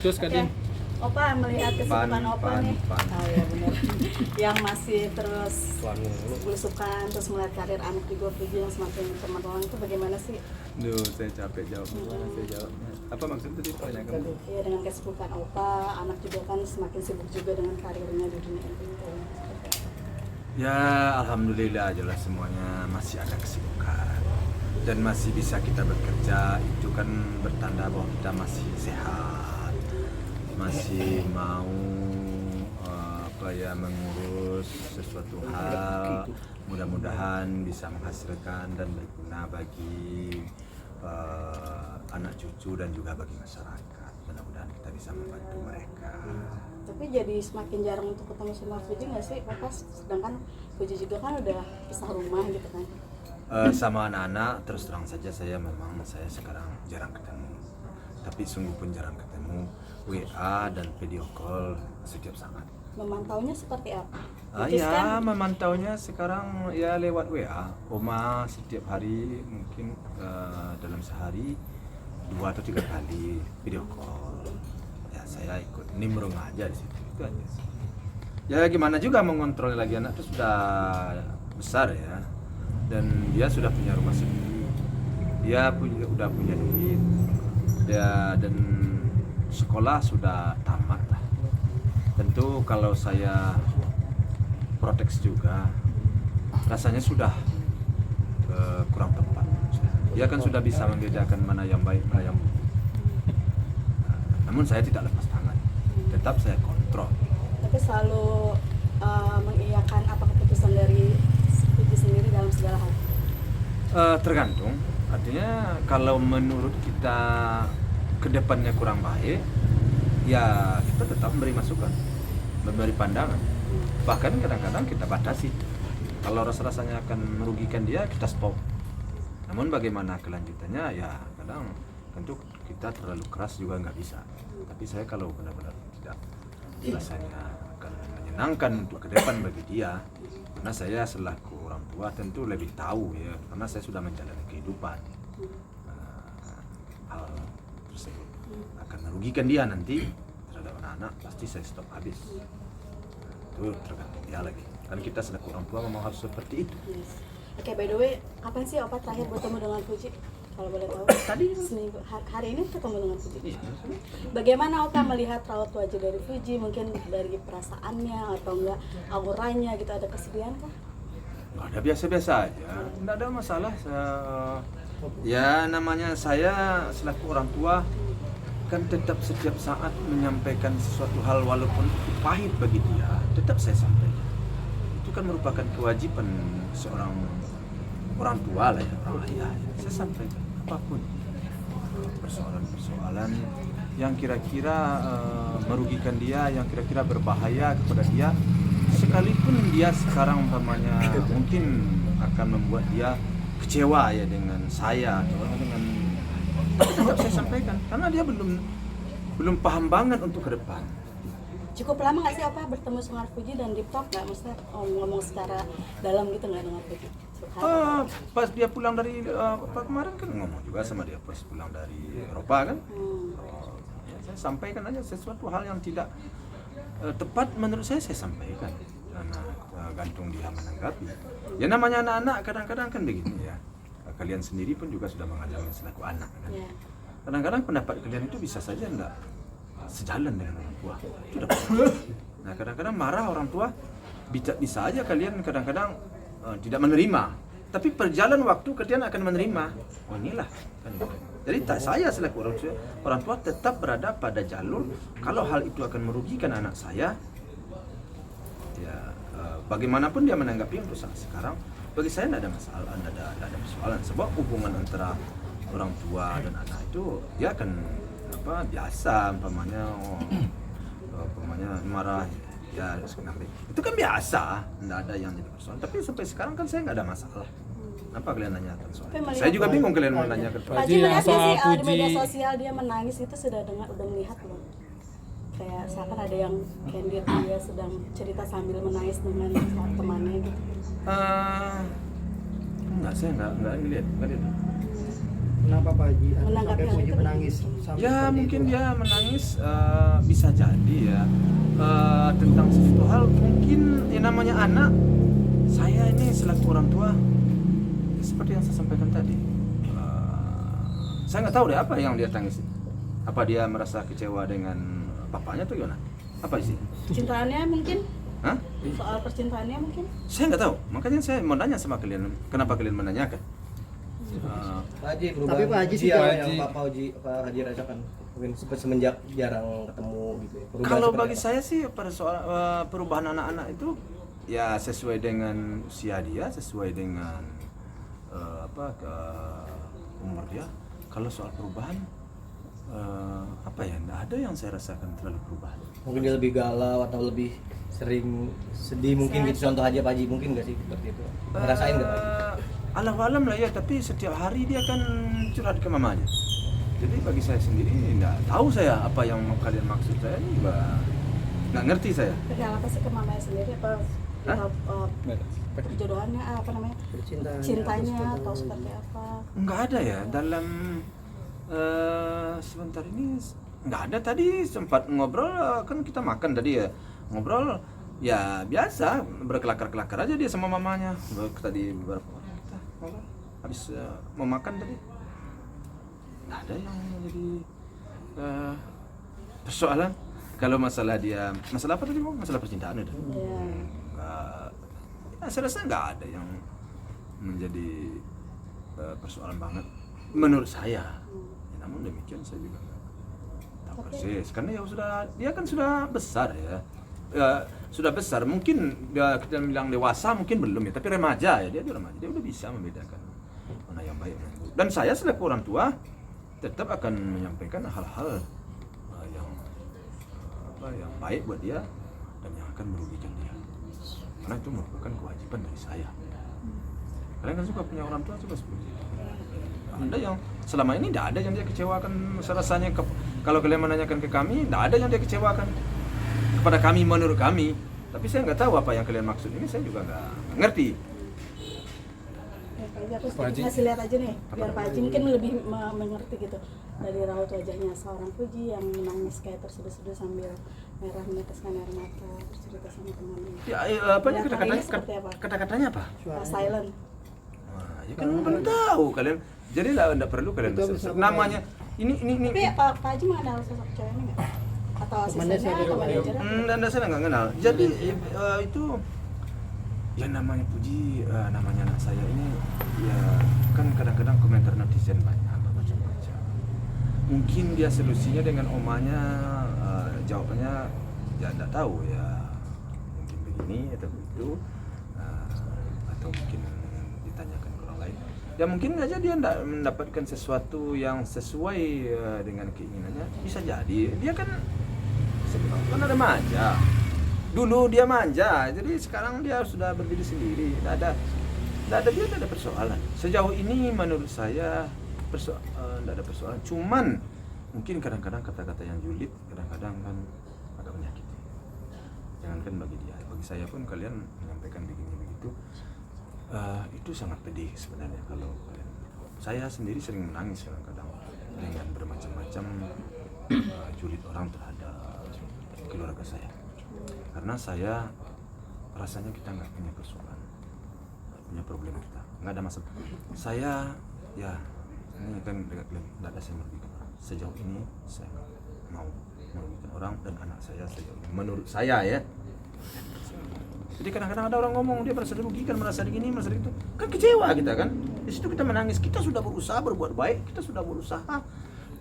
Terus Kadin. Opa melihat kesibukan Opa nih. Oh ya benar. Yang masih terus belusukan, terus melihat karir anak juga Puji yang semakin cemerlang itu bagaimana sih? Duh, saya capek jawab. Saya jawabnya. Apa maksud tadi pertanyaan kamu? Iya, dengan kesibukan Opa, anak juga kan semakin sibuk juga dengan karirnya di dunia itu. Ya, alhamdulillah jelas semuanya masih ada kesibukan dan masih bisa kita bekerja. Itu kan bertanda bahwa kita masih sehat, masih mau mengurus sesuatu hal. Mudah-mudahan bisa menghasilkan dan berguna bagi anak cucu dan juga bagi masyarakat. Mudah-mudahan kita bisa membantu mereka. Tapi jadi semakin jarang untuk ketemu sama Puji nggak sih, Bapak? Sedangkan Puji juga kan udah pisah rumah gitu kan? Sama anak-anak terus terang saja saya sekarang jarang ketemu. Tapi sungguh pun jarang ketemu. WA dan video call setiap saat. Memantaunya seperti apa? Memantaunya sekarang ya lewat WA. Oma setiap hari mungkin dalam sehari 2 atau 3 kali video call. Ya saya ikut nimbrung aja di situ. Itu aja sih. Ya gimana juga mengontrol lagi, anak itu sudah besar ya. Dan dia sudah punya rumah sendiri. Dia udah punya duit. Dan sekolah sudah tamat lah. Tentu kalau saya protes juga rasanya sudah kurang tepat. Dia kan sudah bisa membedakan mana yang baik, mana yang buruk. Namun saya tidak lepas tangan, tetap saya kontrol. Tapi selalu mengiyakan apa keputusan dari Puji sendiri dalam segala hal? Tergantung, artinya kalau menurut kita kedepannya kurang baik, ya kita tetap memberi masukan, memberi pandangan. Bahkan kadang-kadang kita batasi. Kalau rasa-rasanya akan merugikan dia, kita stop. Namun bagaimana kelanjutannya, ya kadang tentu kita terlalu keras juga nggak bisa. Tapi saya kalau benar-benar tidak rasanya akan menyenangkan untuk ke depan bagi dia, karena saya selaku orang tua tentu lebih tahu ya, karena saya sudah menjalani kehidupan. Hal tersebut akan merugikan dia nanti terhadap anak-anak, pasti saya stop habis. Itu tergantung dia lagi. Kan kita selaku orang tua memang harus seperti itu. Yes. Oke, by the way, kapan sih Opa terakhir bertemu dengan Puji? Kalau boleh tahu. Tadi seminggu. Hari ini ketemu dengan Puji. Bagaimana Opa melihat raut wajah dari Puji? Mungkin dari perasaannya atau enggak auranya gitu, ada kesedihan kah? Nggak ada, biasa-biasa aja. Nggak ada masalah. Ya namanya saya selaku orang tua kan tetap setiap saat menyampaikan sesuatu hal walaupun itu pahit bagi dia, tetap saya sampaikan. Itu kan merupakan kewajiban seorang orang tua lah ya, orang ayah. Saya sampaikan apapun persoalan-persoalan yang kira-kira merugikan dia, yang kira-kira berbahaya kepada dia, sekalipun dia sekarang umpamanya mungkin akan membuat dia kecewa ya dengan saya atau dengan, tetap saya sampaikan karena dia belum paham banget untuk ke depan. Cukup lama nggak sih Opa bertemu dengan Puji dan deep talk nggak? Maksudnya ngomong secara dalam gitu nggak dengan Puji? Pas dia pulang dari kemarin kan ngomong juga sama dia pas pulang dari Eropa kan. Ya, saya sampaikan aja sesuatu hal yang tidak tepat menurut saya sampaikan karena gantung dia menanggapi. Ya namanya anak-anak kadang-kadang kan begini ya. Kalian sendiri pun juga sudah mengalami selaku anak kan. Yeah. Kadang-kadang pendapat kalian itu bisa saja enggak sejalan dengan orang tua. Itu dapat. Nah, kadang-kadang marah orang tua, bisa aja kalian kadang-kadang tidak menerima. Tapi perjalanan waktu kalian akan menerima. Oh inilah kan. Jadi saya selaku orang tua tetap berada pada jalur kalau hal itu akan merugikan anak saya. Ya bagaimanapun dia menanggapi untuk saat sekarang, bagi saya tidak ada masalah, tidak ada persoalan. Sebab hubungan antara orang tua dan anak itu dia akan biasa, umpamanya marah ya itu kan biasa, tidak ada yang jadi persoalan. Tapi sampai sekarang kan saya nggak ada masalah. Kenapa kalian nanyakan soal itu? Saya juga bingung kalian mau nanya ke Puji melihat sih di media sosial dia menangis itu udah melihat belum? Kayak seakan ada yang candid dia sedang cerita sambil menangis dengan temannya gitu. Enggak, saya enggak lihat. Kenapa Pak Haji Menanggapi sampai hal Puji itu menangis? bagaimana? Sampai Ya seperti mungkin itu? dia menangis bisa jadi ya tentang sesuatu hal. Mungkin yang namanya anak, saya ini selaku orang tua seperti yang saya sampaikan tadi, saya nggak tahu deh apa yang dia tangis. Apa dia merasa kecewa dengan bapaknya atau gimana? Apa sih? Cintaannya mungkin, Hah? soal percintaannya mungkin. Saya nggak tahu. Makanya saya mau nanya sama kalian, kenapa kalian menanyakan? Pak Haji, perubahan Tapi Pak Haji Puji sih yang Pak Pak Haji rasakan mungkin semenjak jarang ketemu gitu ya. Perubahan Kalau seperti bagi apa? saya sih pada soal perubahan anak-anak itu ya sesuai dengan usia dia, sesuai dengan umur dia. Kalau soal perubahan apa ya, nggak ada yang saya rasakan terlalu perubahan. Mungkin dia lebih galau atau lebih sering sedih mungkin gitu, contoh aja Pak Haji, mungkin nggak sih seperti itu? Ngerasain nggak Pak Haji? Alam lah ya, tapi setiap hari dia kan curhat ke mamanya. Jadi bagi saya sendiri nggak tahu saya apa yang kalian maksud. Saya ini juga nggak ngerti saya. Perihal apa sih ke mamanya sendiri, apa Hah? perjodohannya, apa namanya, cintanya atau seperti apa? Nggak ada ya dalam sebentar ini, nggak ada. Tadi sempat ngobrol, kan kita makan tadi ya, ngobrol ya biasa, berkelakar-kelakar aja dia sama mamanya. Tadi beberapa orang kita ngobrol habis mau makan tadi, nggak ada yang jadi persoalan. Kalau masalah dia, masalah apa tadi, masalah percintaan udah. Iya. Ya, saya rasa nggak ada yang menjadi persoalan banget menurut saya. Ya, namun demikian saya juga nggak tahu persis, karena ya dia kan sudah besar ya. Sudah besar, mungkin kita bilang dewasa mungkin belum ya, tapi remaja ya, dia remaja, dia udah bisa membedakan mana yang baik mana yang buruk. Dan saya selaku orang tua tetap akan menyampaikan hal-hal yang baik buat dia dan yang akan merugikan dia, karena itu merupakan kewajiban dari saya. Kalian kan juga punya orang tua juga seperti itu. Ada yang selama ini tidak ada yang dia kecewakan rasanya. Kalau kalian menanyakan ke kami, tidak ada yang dia kecewakan kepada kami menurut kami. Tapi saya nggak tahu apa yang kalian maksud ini, saya juga nggak ngerti. Ya, Pak Haji, aku ngasih lihat aja nih, biar Pak Haji mungkin lebih mengerti gitu. Dari raut wajahnya seorang Puji yang menangis kayak terseduh-seduh sambil merah meneteskan air mata, bercerita sama temannya. Ya, apanya kata-katanya apa? Silent. Nah, ya kan belum tahu kalian. Jadi nggak perlu kalian besar. Namanya ini. Tapi Pak Haji mengenal sosok ceweknya nggak? Atau asistennya atau manajernya? Dan saya nggak kenal. Jadi itu yang namanya Puji, namanya anak saya ini ya kan kadang-kadang komentar netizen banyak macam-macam. Mungkin dia solusinya dengan omanya, jawabannya ya nggak tahu ya, mungkin begini atau begitu, atau mungkin ditanyakan ke orang lain. Ya mungkin aja dia tidak mendapatkan sesuatu yang sesuai dengan keinginannya, bisa jadi. Dia kan ada manja. Dulu dia manja, jadi sekarang dia sudah berdiri sendiri. Tidak ada persoalan. Sejauh ini menurut saya tidak ada persoalan. Cuman mungkin kadang-kadang kata-kata yang julid kadang-kadang kan agak menyakiti. Jangankan bagi dia, bagi saya pun kalian menyampaikan begini begitu, itu sangat pedih sebenarnya. Kalau kalian, saya sendiri sering menangis kadang-kadang dengan bermacam-macam julid orang terhadap keluarga saya. Karena saya rasanya kita nggak punya persoalan, nggak punya problem kita, nggak ada masalah. Saya ya ini kan nggak ada saya merugikan orang. Sejauh ini saya mau merugikan orang dan anak saya sejauh ini menurut saya ya. Jadi kadang-kadang ada orang ngomong dia merasa dirugikan, merasa begini, merasa itu, kan kecewa kita kan. Di situ kita menangis. Kita sudah berusaha berbuat baik, kita sudah berusaha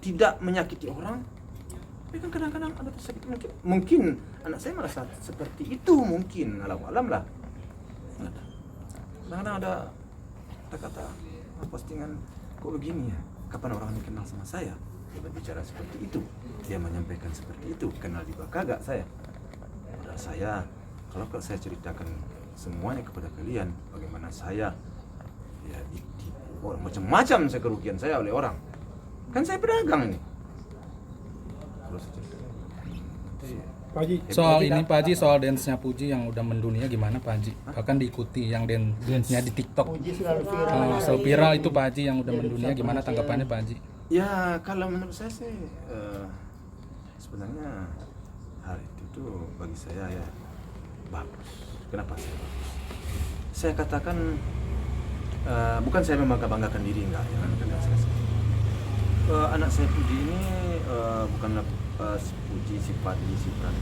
tidak menyakiti orang. Tapi kan kadang-kadang ada tersakit, mungkin anak saya merasa seperti itu, mungkin alam lah. Kadang-kadang ada kata-kata postingan, kok begini ya, kapan orang ini kenal sama saya, dia berbicara seperti itu, dia menyampaikan seperti itu, kenal juga kagak saya. Pada saya, kalau saya ceritakan semuanya kepada kalian, bagaimana saya ya ditipu macam-macam saya kerugian saya oleh orang, kan saya pedagang ini. Pak Haji, Soal ini Pak Haji, soal dance-nya Puji yang udah mendunia gimana Pak Haji? Bahkan diikuti yang dance-nya di TikTok. Puji selalu viral. So viral itu Pak Haji yang udah mendunia, gimana tanggapannya Pak Haji? Ya kalau menurut saya sih sebenarnya hal itu tuh bagi saya ya bagus. Kenapa saya bagus? Saya katakan bukan saya membangga-banggakan diri, enggak, jangan saya. Anak saya Puji ini bukanlah Puji, si Padi, si Pran.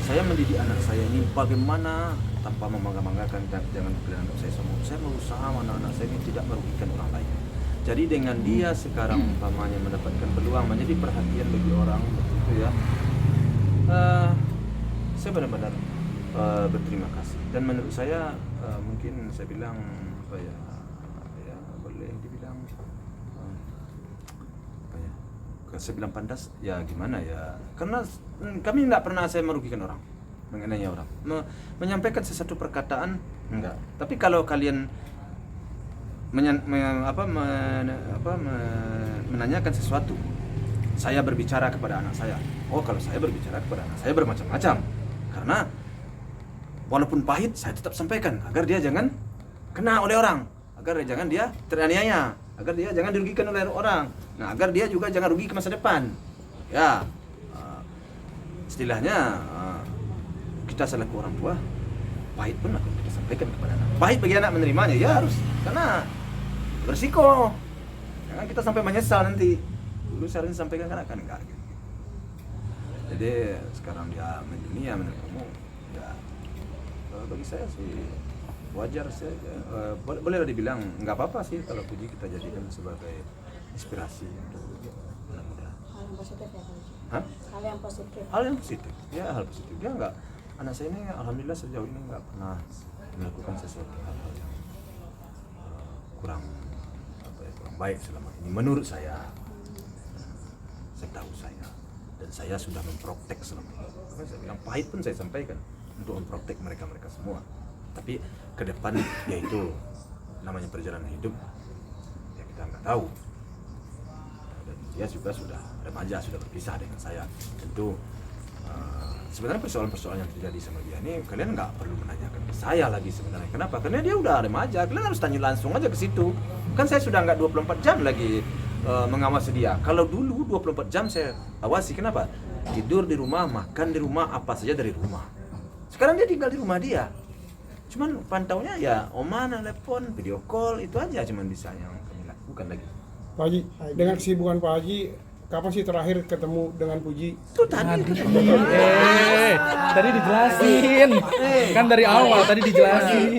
Saya mendidik anak saya ini bagaimana tanpa membangga-banggakan, jangan kalian anggap saya sombong. Saya berusaha anak-anak saya ini tidak merugikan orang lain. Jadi dengan dia sekarang umpamanya mendapatkan peluang menjadi perhatian bagi orang, begitu ya. Saya benar-benar berterima kasih. Dan menurut saya mungkin saya bilang apa ya boleh dibilang saya bilang pantas ya gimana ya, karena kami tidak pernah saya merugikan orang, mengenai orang, menyampaikan sesuatu perkataan enggak. Tapi kalau kalian menanyakan sesuatu, saya berbicara kepada anak saya, kalau saya berbicara kepada anak saya bermacam-macam, karena walaupun pahit saya tetap sampaikan agar dia jangan kena oleh orang, agar jangan dia teraniaya, agar dia jangan dirugikan oleh orang. Nah, agar dia juga jangan rugi ke masa depan. Ya, istilahnya kita selaku orang tua, pahit pun akan kita sampaikan kepada anak. Pahit bagi anak menerimanya, ya harus, karena bersiko. Jangan kita sampai menyesal nanti. Dulu saya harus sampaikan kan akan enggak. Gitu. Jadi sekarang dia mendunia menurut kamu, ya bagi saya sih wajar saja. Bolehlah dibilang nggak apa-apa sih kalau Puji kita jadikan sebagai inspirasi untuk mudah-mudahan. Hal yang positif ya Pak Haji? Hah? Hal yang positif. Hal yang positif, ya hal positif. Dia nggak, anak saya ini alhamdulillah sejauh ini nggak pernah melakukan sesuatu hal-hal yang kurang baik selama ini. Menurut saya tahu saya, dan saya sudah memprotek selama ini. Karena saya bilang pahit pun saya sampaikan untuk memprotek mereka semua. Tapi ke depan yaitu namanya perjalanan hidup, ya kita nggak tahu. Dan dia juga sudah remaja, sudah berpisah dengan saya. Tentu sebenarnya persoalan-persoalan yang terjadi sama dia ini kalian nggak perlu menanyakan ke saya lagi sebenarnya. Kenapa? Karena dia udah remaja, kalian harus tanya langsung aja ke situ. Kan saya sudah nggak 24 jam lagi mengawasi dia. Kalau dulu 24 jam saya awasi, kenapa? Tidur di rumah, makan di rumah, apa saja dari rumah. Sekarang dia tinggal di rumah dia. Cuman pantaunya ya oma telepon, video call, itu aja cuman bisa yang kami lakukan lagi. Pak Haji, dengan kesibukan Pak Haji, kapan sih terakhir ketemu dengan Puji? Itu tadi. Tadi dijelasin. Kan dari awal tadi dijelasin.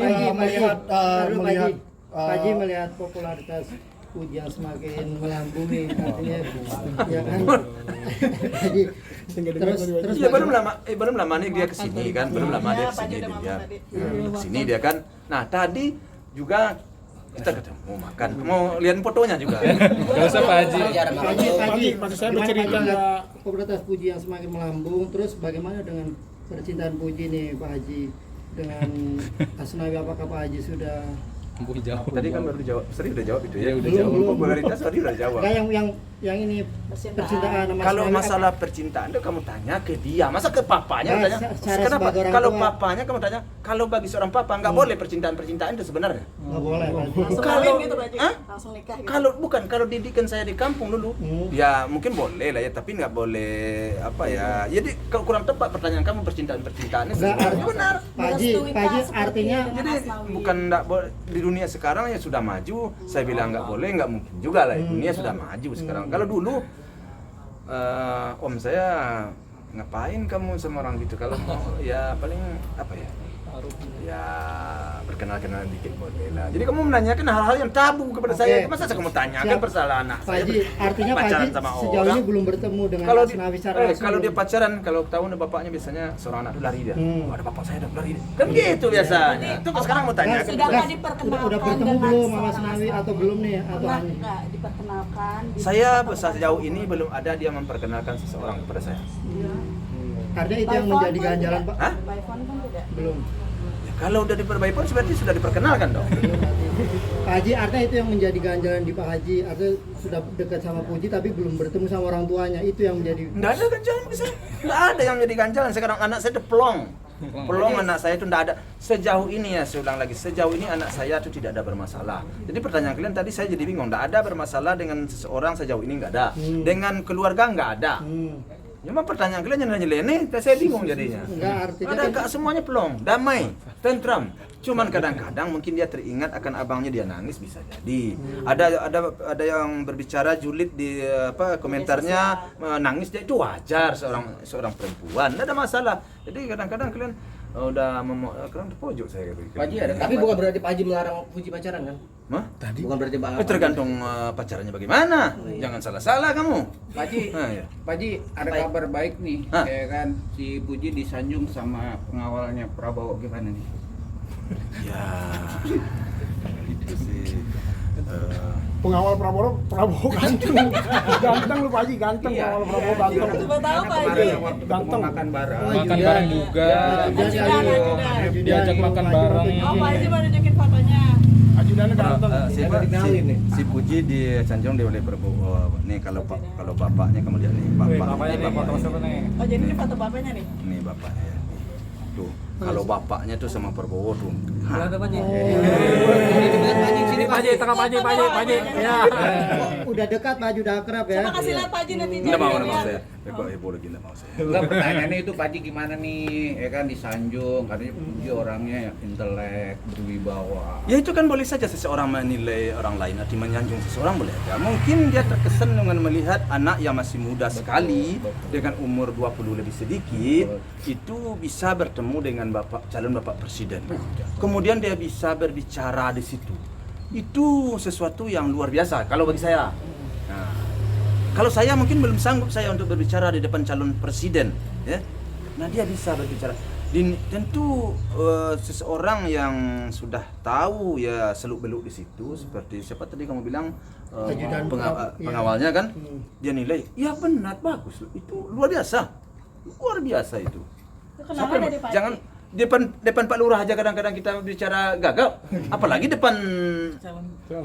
Haji melihat popularitas Puji yang semakin melambung nih, artinya ya kan Haji terus Iya belum lama nih dia kesini kan, belum lama dia kesini dia. Kesini dia kan. Nah tadi juga kita ketemu makan, mau lihat fotonya juga. Gak usah Pak Haji. Haji, maksud saya gimana bercerita melihat popularitas Puji yang semakin melambung, terus bagaimana dengan percintaan Puji nih Pak Haji dengan Asnawi, apakah Pak Haji sudah Jauh. Tadi kan baru dijawab, Sri udah jawab itu ya. Iya, udah jawab. Popularitas tadi udah jawab. enggak yang ini percintaan sama Kalau Asnawi, masalah percintaan itu kamu tanya ke dia, masa ke papanya Nah, tanya? secara Kenapa? sebagai orang Kalau tua. papanya kamu tanya, kalau bagi seorang papa nggak boleh percintaan itu sebenarnya. nggak boleh Pak Haji. Langsung Kalau- kawin gitu Pak Haji? Hah? Langsung nikah gitu? Kalau didikan saya di kampung dulu, ya mungkin boleh lah ya, tapi nggak boleh apa ya. Jadi kalau kurang tepat pertanyaan kamu percintaannya Enggak, sebenarnya benar. Pak Haji artinya Jadi bukan nggak boleh di dunia sekarang ya sudah maju. Saya bilang nggak boleh, nggak mungkin juga lah. Dunia sudah maju sekarang. Kalau dulu om saya ngapain kamu sama orang gitu? Kalau mau ya paling apa ya? Ya berkenal-kenalan dikit boleh lah. Jadi kamu menanyakan hal-hal yang tabu kepada saya. Masa saya kamu tanyakan Siap. persoalan anak Pak saya Haji, artinya Pak pacaran Haji sama sejauh orang. ini belum bertemu dengan Kalau Asnawi secara langsung. kalau dia pacaran, kalau tahu nih bapaknya biasanya seorang anak itu lari dia. Hmm. Ada bapak saya ada lari dia. Kan gitu biasanya. Itu sekarang mau tanya. Sudah Gas, nggak diperkenalkan udah bertemu dengan belum sama seorang Asnawi atau belum nih atau Pernah ini? nggak diperkenalkan? Saya sejauh ini belum ada dia memperkenalkan seseorang kepada saya. Artinya itu By yang phone menjadi pun ganjalan tidak? Pak. Hah? By phone pun tidak? Belum. Ya Kalau udah diperbaiki pun berarti sudah diperkenalkan dong. Pak Haji, artinya itu yang menjadi ganjalan di Pak Haji, artinya sudah dekat sama Puji tapi belum bertemu sama orang tuanya, itu yang menjadi. Nggak ada ganjalan bagi saya. Nggak ada yang menjadi ganjalan. Sekarang anak saya itu pelong. Pelong anak saya itu nggak ada. Sejauh ini ya, saya ulang lagi, sejauh ini anak saya itu tidak ada bermasalah. Jadi pertanyaan kalian tadi saya jadi bingung. Nggak ada bermasalah dengan seseorang sejauh ini, nggak ada. Dengan keluarga nggak ada. Cuma pertanyaan kalian yang nyeleneh, saya bingung jadinya. Enggak, artinya Ada nggak semuanya pelong, damai, tentram. Cuman kadang-kadang mungkin dia teringat akan abangnya dia nangis, bisa jadi. Ada yang berbicara julid di komentarnya nangis, dia itu wajar seorang perempuan, tidak ada masalah. Jadi kadang-kadang kalian udah kalian terpojok saya gitu. Pak Haji ada, tapi bukan berarti Pak Haji melarang Puji pacaran kan? Hah? Tadi Bukan berarti Pak Tergantung pacarannya bagaimana. Jangan salah-salah kamu. Pak Haji, Ya. Pak Haji, ada Baik. kabar baik nih, Hah? ya kan si Puji disanjung sama pengawalnya Prabowo, gimana nih? Ya. Itu sih. Pengawal Prabowo ganteng. Ganteng lu Pak Haji, ganteng pengawal Prabowo ganteng. Coba tahu Pak Kemarin Haji. yang waktu Ganteng. mau makan bareng. makan bareng juga, Ajudan. diajak makan bareng. Oh Pak Haji baru nunjukin fotonya. Ajudannya ganteng. Si Puji di Sanjung dia oleh Prabowo. Nih kalau bapaknya kamu lihat nih, bapaknya Oh jadi ini foto bapaknya nih. Nih bapaknya ya. Tuh, kalau bapaknya tuh sama Prabowo tuh. Sini Pak Haji, tengah Pak Haji, Pak Haji, Pak Haji. Ya. Udah dekat Pak Haji, udah akrab ya. Coba kasih lihat Pak Haji netizen. Enggak mau biar saya. lihat. Boleh gila mau saya. Enggak, pertanyaannya itu Pak Haji gimana nih, ya kan disanjung, katanya Puji orangnya intelek, berwibawa. Ya itu kan boleh saja seseorang menilai orang lain, arti menyanjung seseorang boleh aja. Mungkin dia terkesan dengan melihat anak yang masih muda sekali dengan umur 20 lebih sedikit itu bisa bertemu dengan calon bapak presiden. Kemudian dia bisa berbicara di situ. Itu sesuatu yang luar biasa kalau bagi saya. Nah, kalau saya mungkin belum sanggup saya untuk berbicara di depan calon presiden, ya. Nah, dia bisa berbicara. Tentu seseorang yang sudah tahu ya seluk-beluk di situ, seperti siapa tadi kamu bilang Ajudan pengawalnya kan, dia nilai, ya benar bagus, itu luar biasa itu. Itu kenapa dari Pak Haji? Jangan depan Pak Lurah aja kadang-kadang kita bicara gagap, apalagi depan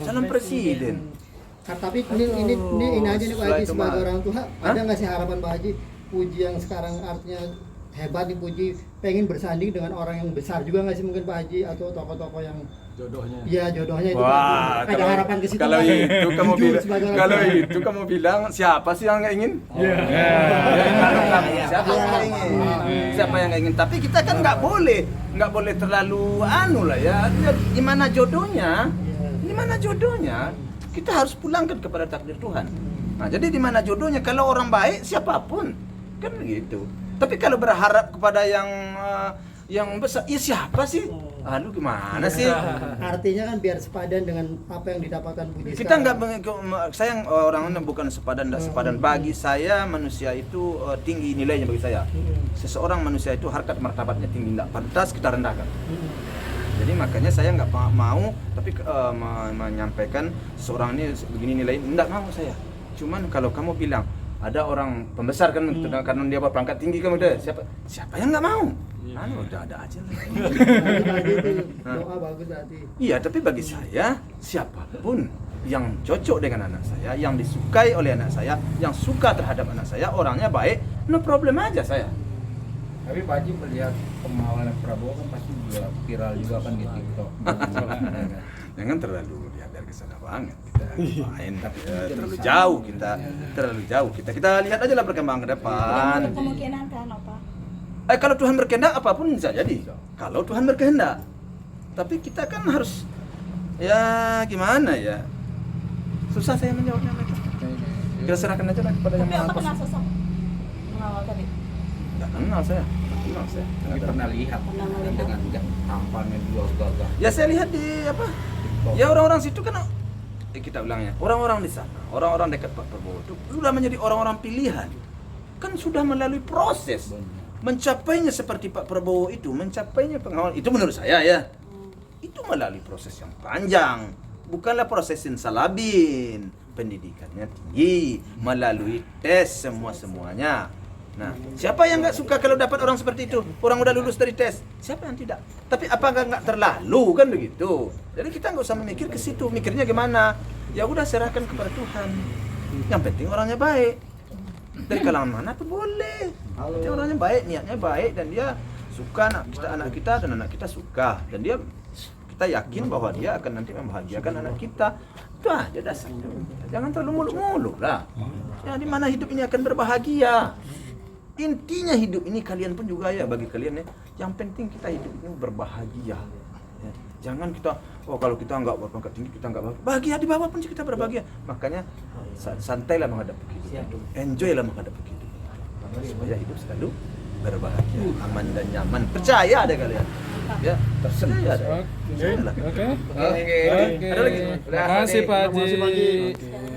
calon presiden. Nah, tapi ini aja nih Pak Setelah Haji itu sebagai mah. orang tua, ada nggak sih harapan Pak Haji Puji yang sekarang artinya hebat nih Puji pengen bersanding dengan orang yang besar juga nggak sih mungkin Pak Haji atau tokoh-tokoh yang jodohnya itu Wah, ada harapan ke situ kalau Pak? itu kamu Jujur bilang, sebagai orang kalau tua. itu kamu bilang siapa sih yang nggak ingin? Siapa yang nggak ingin? Siapa yang nggak ingin? Tapi kita kan nggak boleh terlalu lah ya. Gimana jodohnya? Gimana jodohnya? Kita harus pulangkan kepada takdir Tuhan. Nah, jadi di mana jodohnya? Kalau orang baik siapapun kan begitu. Tapi kalau berharap kepada yang besar, ya siapa sih? Lu gimana sih? Artinya kan biar sepadan dengan apa yang didapatkan Puji Kita sekarang. nggak, saya orang bukan sepadan, tidak sepadan. Bagi saya manusia itu tinggi nilainya bagi saya. Seseorang manusia itu harkat martabatnya tinggi, tidak pantas kita rendahkan. Jadi makanya saya nggak mau, tapi menyampaikan seseorang ini begini nilai, tidak mau saya. Cuman kalau kamu bilang ada orang pembesar kan, karena dia berpangkat tinggi kamu deh, siapa yang nggak mau? Udah ada aja lah. Doa bagus berarti. Iya, tapi bagi saya siapapun yang cocok dengan anak saya, yang disukai oleh anak saya, yang suka terhadap anak saya, orangnya baik, no problem aja saya. Tapi Pak Haji melihat pengawalan Prabowo kan pasti juga viral juga kan di TikTok. Jangan terlalu biar kesana banget kita main, tapi terlalu jauh kita lihat aja lah perkembangan ke depan. Kemungkinan kan apa? Kalau Tuhan berkehendak apapun bisa jadi. Kalau Tuhan berkehendak. Tapi kita kan harus ya gimana ya? Susah saya menjawabnya mereka. Kita serahkan aja lah kepada yang Tapi Maha apa kenal Kuasa. sosok pengawal tadi? Nggak kenal saya. Tapi pernah lihat Pernah melihat. dengan tampannya juga gagah. Ya saya lihat di apa? Ya orang-orang situ kan kita ulangnya. Orang-orang di sana, orang-orang dekat Pak Prabowo itu sudah menjadi orang-orang pilihan. Kan sudah melalui proses. Mencapainya seperti Pak Prabowo itu, mencapainya pengawal itu menurut saya ya. Itu melalui proses yang panjang. Bukanlah proses insalabin. Pendidikannya tinggi, melalui tes semuanya. Nah, siapa yang nggak suka kalau dapat orang seperti itu? Orang udah lulus dari tes, siapa yang tidak? Tapi apakah nggak terlalu kan begitu? Jadi kita nggak usah memikir ke situ, mikirnya gimana? Ya udah serahkan kepada Tuhan. Yang penting orangnya baik. Dari kalangan mana pun boleh. Penting orangnya baik, niatnya baik dan dia suka anak kita dan anak kita suka dan dia kita yakin bahwa dia akan nanti membahagiakan anak kita. Itu aja dasarnya. Jangan terlalu muluk-muluk lah. Ya di mana hidup ini akan berbahagia. Intinya hidup ini kalian pun juga ya bagi kalian ya. Yang penting kita hidup ini berbahagia. Ya. Jangan kita kalau kita nggak berpangkat tinggi kita nggak bahagia di bawah pun kita berbahagia. Makanya santailah menghadapi kehidupan. Enjoylah menghadapi kehidupan. Supaya hidup selalu berbahagia, aman dan nyaman. Percaya ada kalian. Ya, percaya ada. Oke. Percayalah. Oke. Oke. Ada lagi? Terima kasih Pak Haji. Terima kasih, Pak Haji.